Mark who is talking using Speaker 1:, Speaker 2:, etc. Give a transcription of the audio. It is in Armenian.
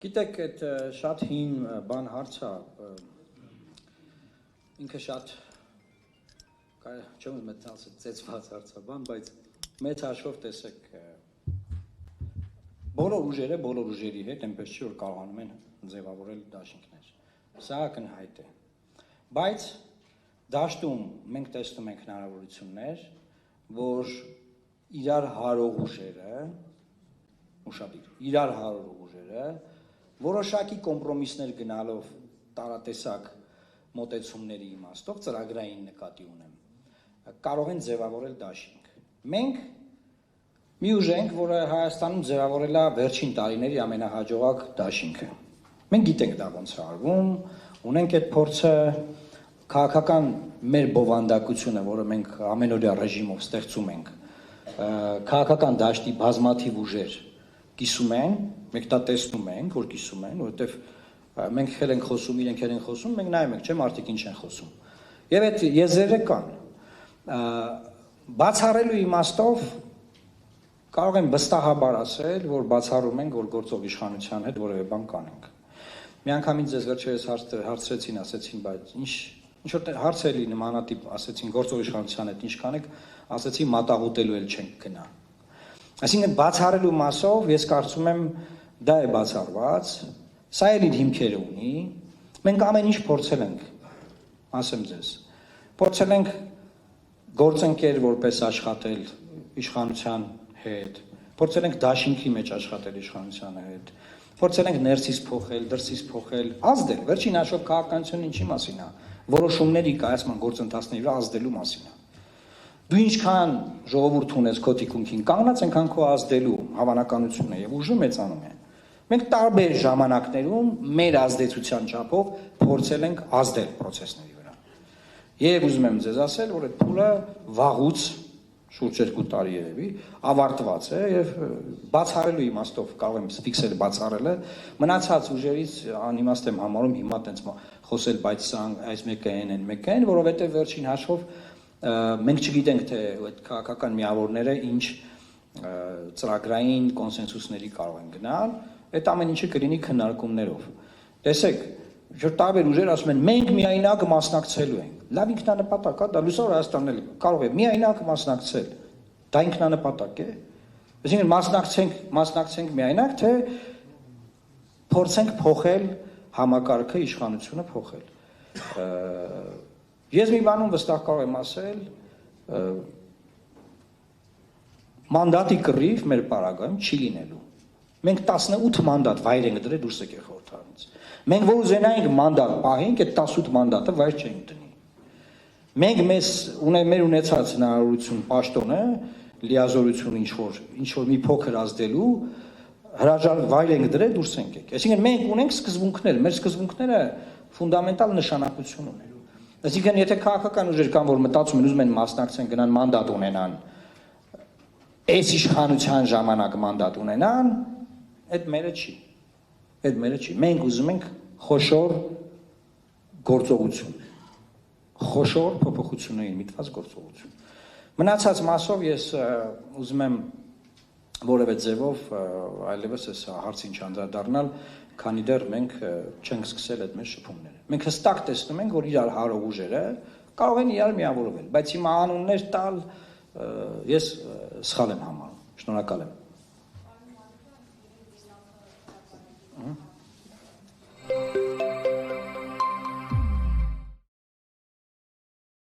Speaker 1: Գիտեք, այդ շատ հին բան հարց է, ինքը շատ չեմ ուզում ասել ծեծված հարց է բան, բայց մեծ հաշվով տեսեք բոլոր ուժերը բոլոր ուժերի հետ այնպես չի որ կարողանում են ձևավորել դաշինքներ։ Սա ակնհայտ է։ Բայց դաշտում մենք տեսնում ենք հնարավորություններ, որ իրար հարող ուժերը, իրար հարող ուժերը որոշակի կոմպրոմիսներ գնալով տարատեսակ մոտեցումների իմաստով ծրագրային նկատի ունեմ կարող են ձևավորել դաշինք։ Մենք մի ուժ ենք, որը Հայաստանում ձևավորել է վերջին տարիների ամենահաջողակ դաշինքը։ Մենք գիտենք դա ոնց է արվում, ունենք այդ փորձը, քաղաքական մեր բովանդակությունը, որը մենք ամենօրյա ռեժիմով ստեղծում ենք, քաղաքական դաշտի բազմաթիվ ուժեր կիսում են, մենք դա տեսնում ենք, որ կիսում են, որովհետև մենք խել ենք խոսում, իրենք են խոսում, մենք նայում ենք, չէ՞ մարդիկ ինչ են խոսում։ Եվ այդ եզրերը կան։ Բացառելու իմաստով կարող են վստահաբար ասել, որ բացառում ենք, որ գործող իշխանության հետ որևէ բան կանենք։ Մի անգամ ինձ վերջերս հարցրեցին, ասեցին, բայց ինչ որ հարց էլի նմանատիպ ասեցին, գործող իշխանության հետ ինչ կանեք, ասեցի մատաղուտելու էլ չենք գնա։ Այսինքն բացառելու մասով ես կարծում եմ դա է բացառված, սա էլ իր հիմքերը ունի, մենք ամեն ինչ փորձել ենք, ասեմ ձեզ, փորձել ենք գործընկեր որպես աշխատել իշխանության հետ, փորձել ենք դաշինքի մեջ աշխատել իշխանության հետ, փորձել ենք ներսից փոխել, դրսից փոխել, ազդել, վերջին հաշվով քաղաքականությունը ինչի մասին է, որոշումների կայացման գործընթացների վրա ազդելու մասին է։ Դու ինչքան ժողովուրդ ունես քո թիկունքին կանգնած, այնքան քո ազդելու հավանականությունը եւ ուժը մեծանում է։ Մենք տարբեր ժամանակներում մեր ազդեցության չափով փորձել ենք ազդել process-ների վրա։ Եվ ուզում եմ ձեզ ասել, որ այդ փուլը վաղուց շուրջ 2 տարի երևի ավարտված է եւ բացառելու իմաստով կարող եմ ֆիքսել բացառելը, մնացած ուժերից անիմաստ եմ համարում հիմա տենց խոսել, բայց սա այս մեկը են, մեկը են, որովհետեւ վերջին հաշվով մենք չգիտենք թե այդ քաղաքական միավորները ինչ ծրագրային կոնսենսուսների կարող են գնալ, այդ ամեն ինչը կլինի քննարկումներով։ Տեսեք, որ տարբեր ուժեր ասում են մենք միայնակ մասնակցելու ենք։ Լավ ինքնանպատակ է, դա լուսավոր Հայաստանն էլ կարող է միայնակ մասնակցել։ Դա ինքնանպատակ է։ Այսինքն մասնակցենք միայնակ, թե փորձենք փոխել համակարգը, իշխանությունը փոխել։ Ես մի բանում վստահ կարող եմ ասել, մանդատի կռիվ մեր պարագայում չի լինելու։ Մենք 18 մանդատ վայր ենք դրել դուրս եկել խորհրդարանից։ Մենք որ ուզենայինք մանդատ պահենք, այդ 18 մանդատը վայր չենք դնի։ Մենք մեր ունեցած հնարավորություն պաշտոնը, լիազորություն ինչ որ մի փոքր ազդելու հրաժար վայր ենք դրել դուրս ենք եկել։ Այսինքն մենք ունենք սկզբունքներ, մեր սկզբունքները ֆունդամենտալ նշանակություն ունեն։ Այսինքն եթե քաղաքական ուժեր կան, որ մտածում են ուզում են մասնակցեն, գնան մանդատ ունենան, այս իշխանության ժամանակ մանդատ ունենան, այդ մերը չի։ Այդ մերը չի։ Մենք ուզում ենք խոշոր գործողություն, խոշոր փոփոխությունների միտված գործողություն։ Մնացած մասով ես ուզում եմ որևէ ձևով այլևս այս հարցին չանդրադառնալ, քանի դեռ մենք չենք սկսել այդ մեր շփումները։ Մենք հստակ տեսնում ենք, որ իրար հարող ուժերը կարող են իրար միավորվել, բայց հիմա անուններ տալ ես սխալ եմ համարում։ Շնորհակալ եմ։